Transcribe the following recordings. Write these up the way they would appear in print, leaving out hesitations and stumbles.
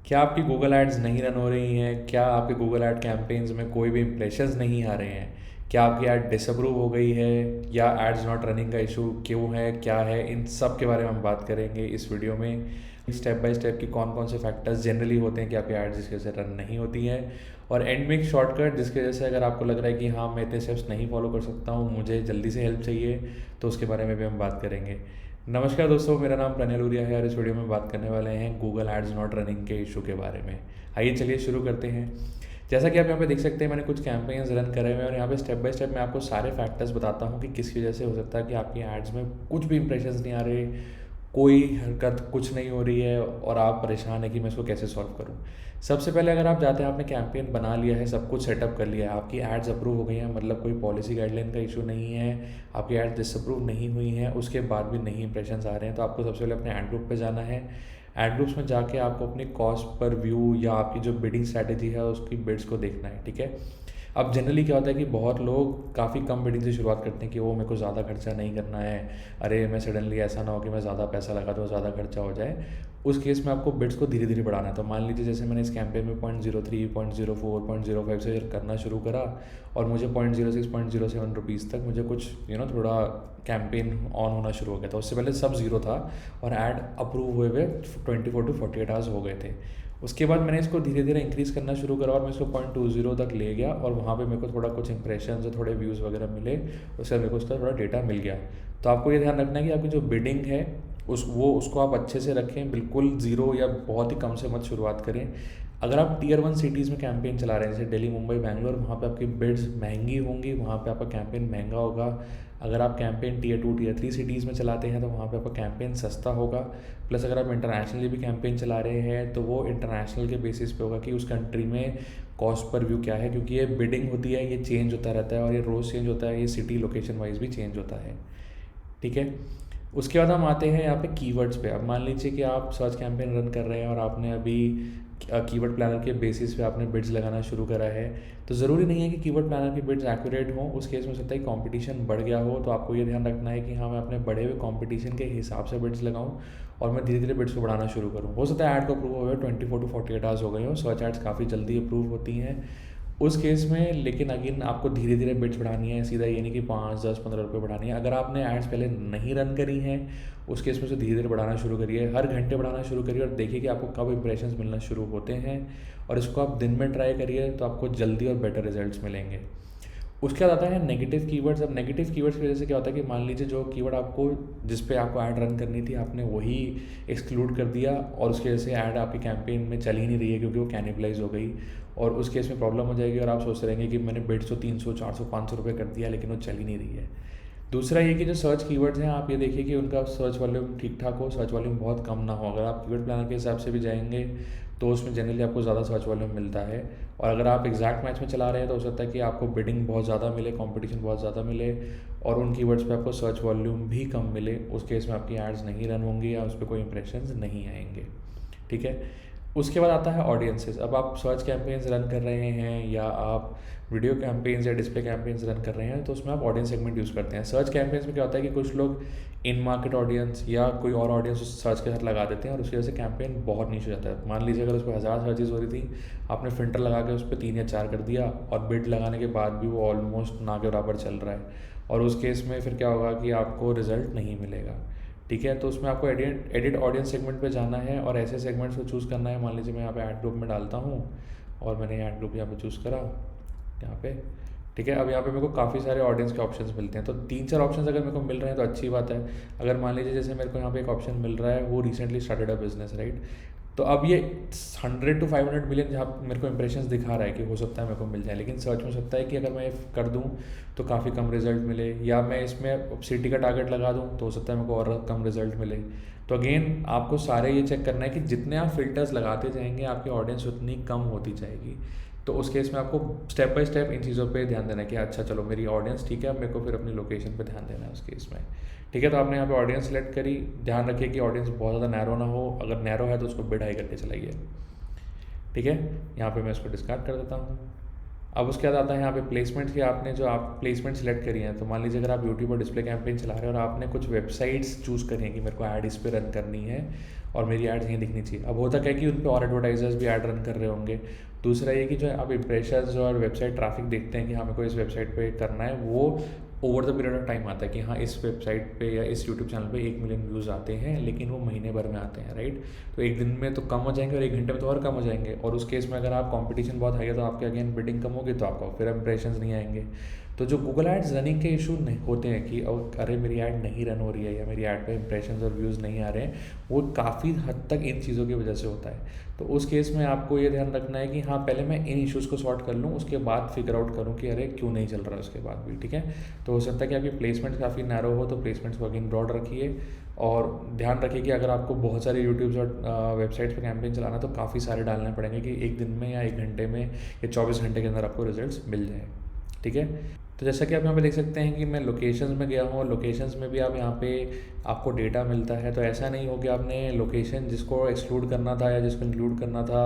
क्या आपकी Google ads नहीं रन हो रही हैं? क्या आपके गूगल ऐड कैंपेन्स में कोई भी इंप्रेशंस नहीं आ रहे हैं? क्या आपकी ऐड डिसअप्रूव हो गई है या एड्स नॉट रनिंग का इशू क्यों है, क्या है, इन सब के बारे में हम बात करेंगे इस वीडियो में। स्टेप बाय स्टेप की कौन कौन से फैक्टर्स जनरली होते हैं कि आपकी एड्स जिसकी वजह से रन नहीं होती हैं, और एंड में एक शॉर्टकट जिसकी वजह से अगर आपको लग रहा है कि हाँ मैं इतने स्टेप्स नहीं फॉलो कर सकता हूँ, मुझे जल्दी से हेल्प चाहिए, तो उसके बारे में भी हम बात करेंगे। नमस्कार दोस्तों, मेरा नाम प्रणय लूरिया है और इस वीडियो में बात करने वाले हैं गूगल एड्स नॉट रनिंग के इशू के बारे में। आइए चलिए शुरू करते हैं। जैसा कि आप यहाँ पे देख सकते हैं, मैंने कुछ कैंपेन्स रन करे हुए हैं और यहाँ पे स्टेप बाय स्टेप मैं आपको सारे फैक्टर्स बताता हूँ कि किस वजह से हो सकता है कि आपकी एड्स में कुछ भी इंप्रेशंस नहीं आ रहे, कोई हरकत कुछ नहीं हो रही है और आप परेशान है कि मैं इसको कैसे सॉल्व करूँ। सबसे पहले अगर आप जाते हैं, आपने कैंपेन बना लिया है, सब कुछ सेटअप कर लिया है, आपकी एड्स अप्रूव हो गई हैं, मतलब कोई पॉलिसी गाइडलाइन का इशू नहीं है, आपकी एड्स डिसअप्रूव नहीं हुई हैं, उसके बाद भी नहीं इंप्रेशंस आ रहे हैं, तो आपको सबसे पहले अपने एड ग्रुप पे जाना है। एड ग्रुप्स में जाके आपको अपनी कॉस्ट पर व्यू या आपकी जो बिडिंग स्ट्रैटेजी है उसकी बिड्स को देखना है, ठीक है। अब जनरली क्या होता है कि बहुत लोग काफ़ी कम बिडिंग से शुरुआत करते हैं कि वो मेरे को ज़्यादा खर्चा नहीं करना है, अरे मैं सडनली ऐसा ना हो कि मैं ज़्यादा पैसा लगा दूँ, ज़्यादा खर्चा हो जाए। उस केस में आपको बिड्स को धीरे धीरे बढ़ाना है। तो मान लीजिए जैसे मैंने इस कैंपेन में 0.03, 0.04, 0.05 से करना शुरू करा और मुझे 0.06, 0.07 रुपीज़ तक मुझे कुछ थोड़ा कैंपेन ऑन होना शुरू हो गया था। उससे पहले सब ज़ीरो था और ऐड अप्रूव हुए हुए 24 to 48 आवर्स हो गए थे। उसके बाद मैंने इसको धीरे धीरे इंक्रीज़ करना शुरू करा और मैं इसको 0.20 तक ले गया और वहाँ पे मेरे को थोड़ा कुछ इंप्रेशन और थोड़े व्यूज़ वगैरह मिले। उसके बाद मेरे को उसका थोड़ा डेटा मिल गया। तो आपको ये ध्यान रखना है कि आपकी जो बिडिंग है उसको आप अच्छे से रखें, बिल्कुल ज़ीरो या बहुत ही कम से मत शुरुआत करें। अगर आप टीयर 1 सिटीज़ में कैंपेन चला रहे हैं जैसे दिल्ली, मुंबई, बैंगलोर, वहाँ पे आपकी बिड्स महंगी होंगी, वहाँ पे आपका कैंपेन महंगा होगा। अगर आप कैंपेन टीयर 2, टीयर 3 सिटीज़ में चलाते हैं तो वहाँ पे आपका कैंपेन सस्ता होगा। प्लस अगर आप इंटरनेशनली भी कैंपेन चला रहे हैं तो वो इंटरनेशनल के बेसिस पे होगा कि उस कंट्री में कॉस्ट पर व्यू क्या है, क्योंकि ये बिडिंग होती है, ये चेंज होता रहता है और ये रोज़ चेंज होता है, ये सिटी लोकेशन वाइज भी चेंज होता है, ठीक है। उसके बाद हम आते हैं यहाँ पे कीवर्ड्स पे। अब मान लीजिए कि आप सर्च कैंपेन रन कर रहे हैं और आपने अभी कीवर्ड प्लानर के बेसिस पे आपने बिड्स लगाना शुरू करा है, तो ज़रूरी नहीं है कि कीवर्ड प्लानर की बिड्स एक्यूरेट हों। उस केस में हो सकता है कि कंपटीशन बढ़ गया हो, तो आपको ये ध्यान रखना है कि हाँ मैं अपने बढ़े हुए कंपटीशन के हिसाब से बिड्स लगाऊं और मैं धीरे धीरे बिड्स को बढ़ाना शुरू करूँ। हो सकता है ऐड को अप्रूव हो गए 24 to 48 आवर्स हो गए हो, सर्च एड्स काफ़ी जल्दी अप्रूव होती हैं उस केस में, लेकिन अगेन आपको धीरे धीरे बिट्स बढ़ानी है, सीधा ये नहीं कि 5, 10, 15 रुपये बढ़ानी है। अगर आपने एड्स पहले नहीं रन करी हैं उस केस में से धीरे धीरे बढ़ाना शुरू करिए, हर घंटे बढ़ाना शुरू करिए और देखिए कि आपको कब इंप्रेशंस मिलना शुरू होते हैं, और इसको आप दिन में ट्राई करिए तो आपको जल्दी और बेटर रिजल्ट्स मिलेंगे। उसके बाद आता है नेगेटिव कीवर्ड्स। अब नेगेटिव कीवर्ड्स की वजह से क्या होता है कि मान लीजिए जो कीवर्ड आपको जिस पे आपको ऐड रन करनी थी आपने वही एक्सक्लूड कर दिया और उसकी वजह से ऐड आपकी कैंपेन में चल ही नहीं रही है क्योंकि वो कैनिबलाइज हो गई, और उस केस में प्रॉब्लम हो जाएगी और आप सोचते रहेंगे कि मैंने बिड्स तो 300, 400, 500 रुपये कर दिया लेकिन वो चल ही नहीं रही है। दूसरा ये कि जो सर्च कीवर्ड्स हैं आप ये देखिए कि उनका सर्च वॉल्यूम ठीक ठाक हो, सर्च वॉल्यूम बहुत कम ना हो। अगर आप कीवर्ड प्लानर के हिसाब से भी जाएंगे तो उसमें जनरली आपको ज़्यादा सर्च वॉल्यूम मिलता है, और अगर आप एग्जैक्ट मैच में चला रहे हैं तो हो सकता है कि आपको बिडिंग बहुत ज़्यादा मिले, कंपटीशन बहुत ज़्यादा मिले और उन कीवर्ड्स पे आपको सर्च वॉल्यूम भी कम मिले। उस केस में आपकी एड्स नहीं रन होंगी या उस पर कोई इंप्रेशंस नहीं आएंगे, ठीक है। उसके बाद आता है ऑडियंसेस। अब आप सर्च कैंपेन्स रन कर रहे हैं या आप वीडियो कैंपेन्स या डिस्प्ले कैंपेन्स रन कर रहे हैं तो उसमें आप ऑडियंस सेगमेंट यूज़ करते हैं। सर्च कैंपेन्स में क्या होता है कि कुछ लोग इन मार्केट ऑडियंस या कोई और ऑडियंस उस सर्च के साथ लगा देते हैं और उसकी वजह से कैंपेन बहुत नीच हो जाता है। मान लीजिए अगर उस पर 1000 सर्चेज हो रही थी, आपने फिल्टर लगा के उस पर 3 या 4 कर दिया और बिड लगाने के बाद भी वो ऑलमोस्ट ना के बराबर चल रहा है, और उस केस में फिर क्या होगा कि आपको रिजल्ट नहीं मिलेगा, ठीक है। तो उसमें आपको एडिट ऑडियंस सेगमेंट पे जाना है और ऐसे सेगमेंट्स को चूज़ करना है। मान लीजिए मैं यहाँ पे ऐड ग्रुप में डालता हूँ और मैंने ऐड ग्रुप यहाँ पे चूज़ करा यहाँ पे, ठीक है। अब यहाँ पे मेरे को काफ़ी सारे ऑडियंस के ऑप्शंस मिलते हैं, तो 3-4 ऑप्शंस अगर मेरे को मिल रहे हैं तो अच्छी बात है। अगर मान लीजिए जैसे मेरे को यहाँ पे एक ऑप्शन मिल रहा है वो recently started a business, right, तो अब ये 100 to 500 मिलियन जहाँ मेरे को इंप्रेशंस दिखा रहा है कि हो सकता है मेरे को मिल जाए, लेकिन सर्च में हो सकता है कि अगर मैं कर दूँ तो काफ़ी कम रिजल्ट मिले, या मैं इसमें सिटी का टारगेट लगा दूँ तो हो सकता है मेरे को और कम रिजल्ट मिले। तो अगेन आपको सारे ये चेक करना है कि जितने आप फिल्टर्स लगाते जाएंगे आपकी ऑडियंस उतनी कम होती जाएगी। तो उस केस में आपको स्टेप बाय स्टेप इन चीज़ों पे ध्यान देना है कि अच्छा चलो मेरी ऑडियंस ठीक है, अब मेरे को फिर अपनी लोकेशन पे ध्यान देना है उस केस में, ठीक है। तो आपने यहाँ पे ऑडियंस सेलेक्ट करी, ध्यान रखिए कि ऑडियंस बहुत ज़्यादा नैरो ना हो, अगर नैरो है तो उसको बिड हाई करके चलाइए, ठीक है। यहाँ पे मैं इसको डिस्कार्ड कर देता हूँ। अब उसके बाद आता है यहाँ पे प्लेसमेंट की, आपने जो आप प्लेसमेंट सेलेक्ट करी है, तो मान लीजिए अगर आप यूट्यूब पर डिस्प्ले कैंपेन चला रहे हैं और आपने कुछ वेबसाइट्स चूज़ करी हैं कि मेरे को ऐड इस पे रन करनी है और मेरी ऐड यहीं दिखनी चाहिए। अब होता क्या है कि उन पे और एडवर्टाइजर्स भी ऐड रन कर रहे होंगे। दूसरा ये कि जो आप इंप्रेशंस और वेबसाइट ट्रैफिक देखते हैं कि हमें को इस वेबसाइट पे करना है, वो over the period of time आता है कि हाँ इस वेबसाइट पे या इस यूट्यूब चैनल पे 1 मिलियन व्यूज़ आते हैं, लेकिन वो महीने भर में आते हैं, राइट। तो एक दिन में तो कम हो जाएंगे और एक घंटे में तो और कम हो जाएंगे, और उस केस में अगर आप कंपटीशन बहुत हाई है तो आपके अगेन बिडिंग कम होगी, तो आपको फिर इंप्रेशंस नहीं आएंगे। तो जो गूगल एड्स रनिंग के इशू नहीं होते हैं कि अरे मेरी ऐड नहीं रन हो रही है या मेरी ऐड पे इंप्रेशंस और व्यूज़ नहीं आ रहे हैं, वो काफ़ी हद तक इन चीज़ों की वजह से होता है। तो उस केस में आपको ये ध्यान रखना है कि हाँ पहले मैं इन इश्यूज़ को सॉर्ट कर लूँ, उसके बाद फिगर आउट करूँ कि अरे क्यों नहीं चल रहा है उसके बाद भी, ठीक है। तो हो सकता है कि आपकी प्लेसमेंट काफ़ी नैरो हो, तो प्लेसमेंट्स को अगेन ब्रॉड रखिए, और ध्यान रखिए कि अगर आपको बहुत सारे यूट्यूब्स और वेबसाइट्स पे कैंपेन चलाना तो काफ़ी सारे डालने पड़ेंगे कि एक दिन में या एक घंटे में या 24 घंटे के अंदर आपको रिजल्ट्स मिल जाए, ठीक है। तो जैसा कि आप यहाँ पे देख सकते हैं कि मैं लोकेशंस में गया हूँ, और लोकेशंस में भी आप यहाँ पे आपको डेटा मिलता है। तो ऐसा नहीं हो कि आपने लोकेशन जिसको एक्सक्लूड करना था या जिसको इंक्लूड करना था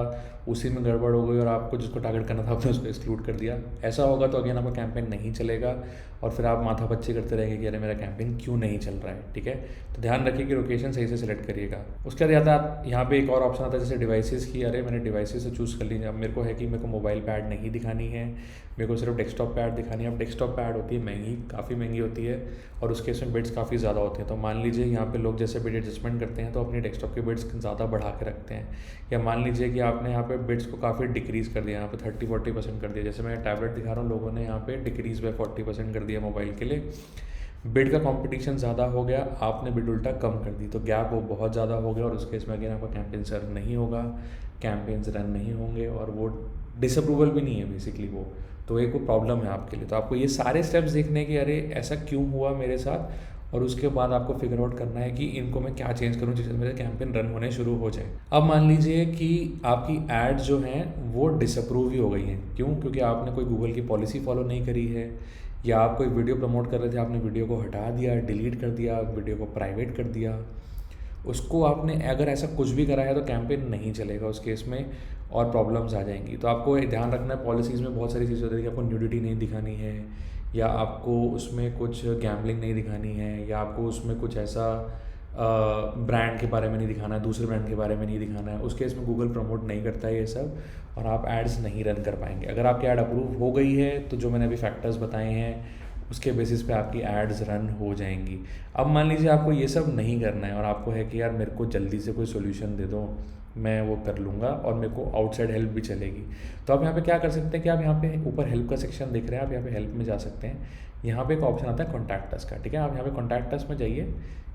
उसी में गड़बड़ हो गई और आपको जिसको टारगेट करना था आपने उसको एक्सक्लूड कर दिया। ऐसा होगा तो अगेन आपका कैंपेन नहीं चलेगा और फिर आप माथापच्ची करते रहेंगे कि अरे मेरा कैंपेन क्यों नहीं चल रहा है, ठीक है। तो ध्यान रखिए कि लोकेशन सही से सिलेक्ट करिएगा। उसके बाद यहाँ पे एक और ऑप्शन आता है जैसे डिवाइसेस की। अरे मैंने डिवाइसेस से चूज़ कर लीजिए। अब मेरे को है कि मेरे को मोबाइल पे ऐड नहीं दिखानी है, मेरे को सिर्फ डेस्कटॉप पे ऐड दिखानी है। अब डेस्कटॉप पे ऐड होती है महंगी, काफ़ी महंगी होती है, और उसके इसमें बिड्स काफ़ी ज़्यादा होते हैं। तो मान लीजिए यहाँ पे लोग जैसे बिड एडजस्टमेंट करते हैं तो अपनी डेस्कटॉप के बिड्स ज़्यादा बढ़ा के रखते हैं, या मान लीजिए कि आपने यहाँ पे बिड्स को काफ़ी डिक्रीज़ कर दिया, यहाँ पे 30-40% कर दिया। जैसे मैं टैबलेट दिखा रहा हूँ, लोगों ने यहाँ पे डिक्रीज़ बाय 40% कर दिया मोबाइल के लिए। बिड का कंपटीशन ज़्यादा हो गया, आपने बिड उल्टा कम कर दी, तो गैप वो बहुत ज़्यादा हो गया, और उसके इसमें अगेन आपका कैंपेन सर्व नहीं होगा, कैंपेन्स रन नहीं होंगे, और वो डिसअप्रूवल भी नहीं है बेसिकली वो। तो एक वो प्रॉब्लम है आपके लिए। तो आपको ये सारे स्टेप्स देखने कि अरे ऐसा क्यों हुआ मेरे साथ, और उसके बाद आपको फिगर आउट करना है कि इनको मैं क्या चेंज करूँ जिससे मेरे कैंपेन रन होने शुरू हो जाए। अब मान लीजिए कि आपकी एड्स जो हैं वो डिसअप्रूव ही हो गई हैं। क्यों? क्योंकि आपने कोई गूगल की पॉलिसी फॉलो नहीं करी है, या आप कोई वीडियो प्रमोट कर रहे थे, आपने वीडियो को हटा दिया, डिलीट कर दिया, वीडियो को प्राइवेट कर दिया, उसको आपने अगर ऐसा कुछ भी करा है तो कैंपेन नहीं चलेगा उस केस में, और प्रॉब्लम्स आ जाएंगी। तो आपको ध्यान रखना है, पॉलिसीज़ में बहुत सारी चीज़ें होती है कि आपको न्यूडिटी नहीं दिखानी है, या आपको उसमें कुछ गैम्बलिंग नहीं दिखानी है, या आपको उसमें कुछ ऐसा ब्रांड के बारे में नहीं दिखाना है, दूसरे ब्रांड के बारे में नहीं दिखाना है। उस केस में गूगल प्रमोट नहीं करता है ये सब, और आप एड्स नहीं रन कर पाएंगे। अगर आपकी ऐड अप्रूव हो गई है तो जो मैंने अभी फैक्टर्स बताए हैं उसके बेसिस पे आपकी एड्स रन हो जाएंगी। अब मान लीजिए आपको ये सब नहीं करना है और आपको है कि यार मेरे को जल्दी से कोई सोल्यूशन दे दो, मैं वो कर लूँगा और मेरे को आउटसाइड हेल्प भी चलेगी। तो आप यहाँ पे क्या कर सकते हैं कि आप यहाँ पे ऊपर हेल्प का सेक्शन देख रहे हैं, आप यहाँ पे हेल्प में जा सकते हैं। यहाँ पे एक ऑप्शन आता है कॉन्टैक्ट अस का, ठीक है। आप यहाँ पे कॉन्टैक्ट अस में जाइए।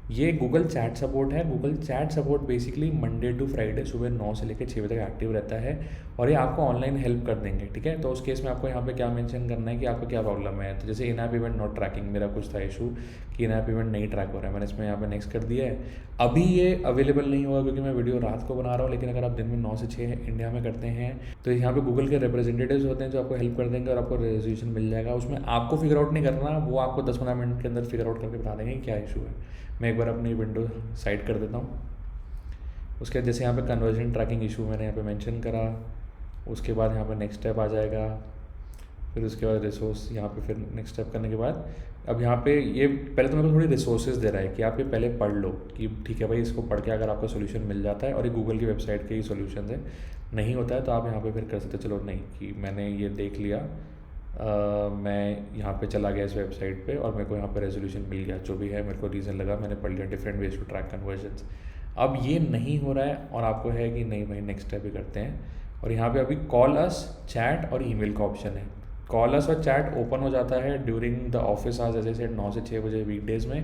ये गूगल चैट सपोर्ट है। Google chat support basically Monday to Friday सुबह 9 से लेकर 6 बजे तक एक्टिव रहता है, और ये आपको ऑनलाइन हेल्प कर देंगे, ठीक है। तो उस केस में आपको यहाँ पे क्या मेंशन करना है कि आपको क्या प्रॉब्लम है। तो जैसे इन ऐप इवेंट नॉट ट्रैकिंग, मेरा कुछ था इशू कि इन ऐप इवेंट नहीं ट्रैक हो रहा है, मैंने इसमें यहाँ पे नेक्स्ट कर दिया है। अभी ये अवेलेबल नहीं होगा क्योंकि मैं वीडियो रात को बना रहा हूँ, लेकिन अगर आप दिन में 9 से 6 इंडिया में करते हैं तो यहाँ पे गूगल के रिप्रेजेंटेटिव्स होते हैं जो आपको हेल्प कर देंगे और आपको रेजोल्यूशन मिल जाएगा। उसमें आपको फिगर आउट नहीं करना, वो आपको 10-15 मिनट के अंदर फिगर आउट करके बता देंगे क्या इशू है। मैं एक बार अपनी विंडो साइड कर देता हूँ। उसके बाद जैसे यहाँ पे कन्वर्जन ट्रैकिंग इशू मैंने यहाँ पे मेंशन करा, उसके बाद यहाँ पे नेक्स्ट स्टेप आ जाएगा, फिर उसके बाद रिसोर्स यहाँ पे, फिर नेक्स्ट स्टेप करने के बाद अब यहाँ पे ये पहले तो मेरे को थोड़ी रिसोर्सेज दे रहा है कि आप ये पहले पढ़ लो कि ठीक है भाई, इसको पढ़ के अगर आपका सोल्यूशन मिल जाता है, और ये गूगल की वेबसाइट के ही सोल्यूशन है, नहीं होता है तो आप यहाँ पे फिर कर सकते, चलो नहीं कि मैंने ये देख लिया, मैं यहाँ पे चला गया इस वेबसाइट पे और मेरे को यहाँ पे रेजोल्यूशन मिल गया, जो भी है मेरे को रीज़न लगा, मैंने पढ़ लिया different ways to track conversions. अब ये नहीं हो रहा है और आपको है कि नहीं भाई नेक्स्ट स्टेप भी करते हैं, और यहाँ पे अभी कॉल अस, चैट और ईमेल का ऑप्शन है। कॉल अस और चैट ओपन हो जाता है ड्यूरिंग द ऑफिस आवर्स, जैसे सेड 9 से 6 बजे वीकडेज़ में।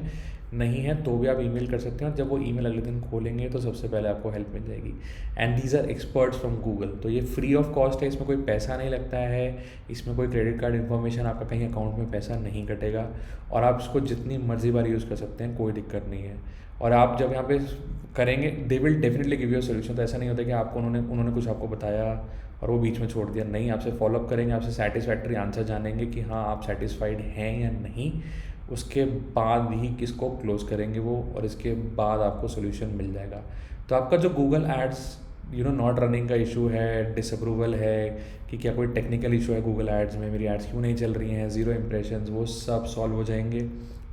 नहीं है तो भी आप ईमेल कर सकते हैं, और जब वो ईमेल अगले दिन खोलेंगे तो सबसे पहले आपको हेल्प मिल जाएगी। And these are experts from Google. तो ये फ्री ऑफ कॉस्ट है, इसमें कोई पैसा नहीं लगता है, इसमें कोई क्रेडिट कार्ड इन्फॉर्मेशन आपका कहीं अकाउंट में पैसा नहीं कटेगा, और आप इसको जितनी मर्जी बार यूज़ कर सकते हैं, कोई दिक्कत नहीं है। और आप जब यहाँ पे करेंगे they will definitely give you a solution. तो ऐसा नहीं होता कि आपको उन्होंने कुछ आपको बताया और वो बीच में छोड़ दिया, नहीं, आपसे फॉलोअप करेंगे, आपसे सेटिस्फैक्ट्री आंसर जानेंगे कि हाँ आप सेटिस्फाइड हैं या नहीं, उसके बाद ही किसको क्लोज करेंगे वो, और इसके बाद आपको सोल्यूशन मिल जाएगा। तो आपका जो गूगल एड्स नॉट रनिंग का इशू है, डिसअप्रूवल है, कि क्या कोई टेक्निकल इशू है गूगल एड्स में, मेरी एड्स क्यों नहीं चल रही हैं, ज़ीरो इंप्रेशंस, वो सब सॉल्व हो जाएंगे,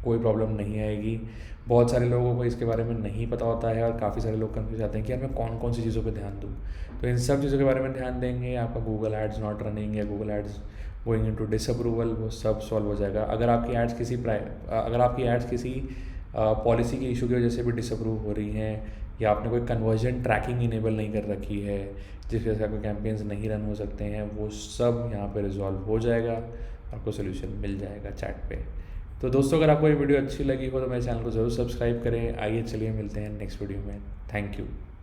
कोई प्रॉब्लम नहीं आएगी। बहुत सारे लोगों को इसके बारे में नहीं पता होता है और काफ़ी सारे लोग कन्फ्यूज आते हैं कि यार मैं कौन कौन सी चीज़ों पे ध्यान दूँ। तो इन सब चीज़ों के बारे में ध्यान देंगे, आपका गूगल एड्स नॉट रनिंग या Google ads going into disapproval, वो सब सॉल्व हो जाएगा। अगर आपकी एड्स किसी पॉलिसी के इशू की वजह से भी डिसअप्रूव हो रही हैं, या आपने कोई कन्वर्जन ट्रैकिंग इनेबल नहीं कर रखी है जिस वजह से आपके कैंपेन्स नहीं रन हो सकते हैं, वो सब यहाँ पे रिजॉल्व हो जाएगा, आपको सोल्यूशन मिल जाएगा चैट पे। तो दोस्तों, अगर आपको ये वीडियो अच्छी लगी हो तो मेरे चैनल को ज़रूर सब्सक्राइब करें। आइए चलिए मिलते हैं नेक्स्ट वीडियो में। Thank you.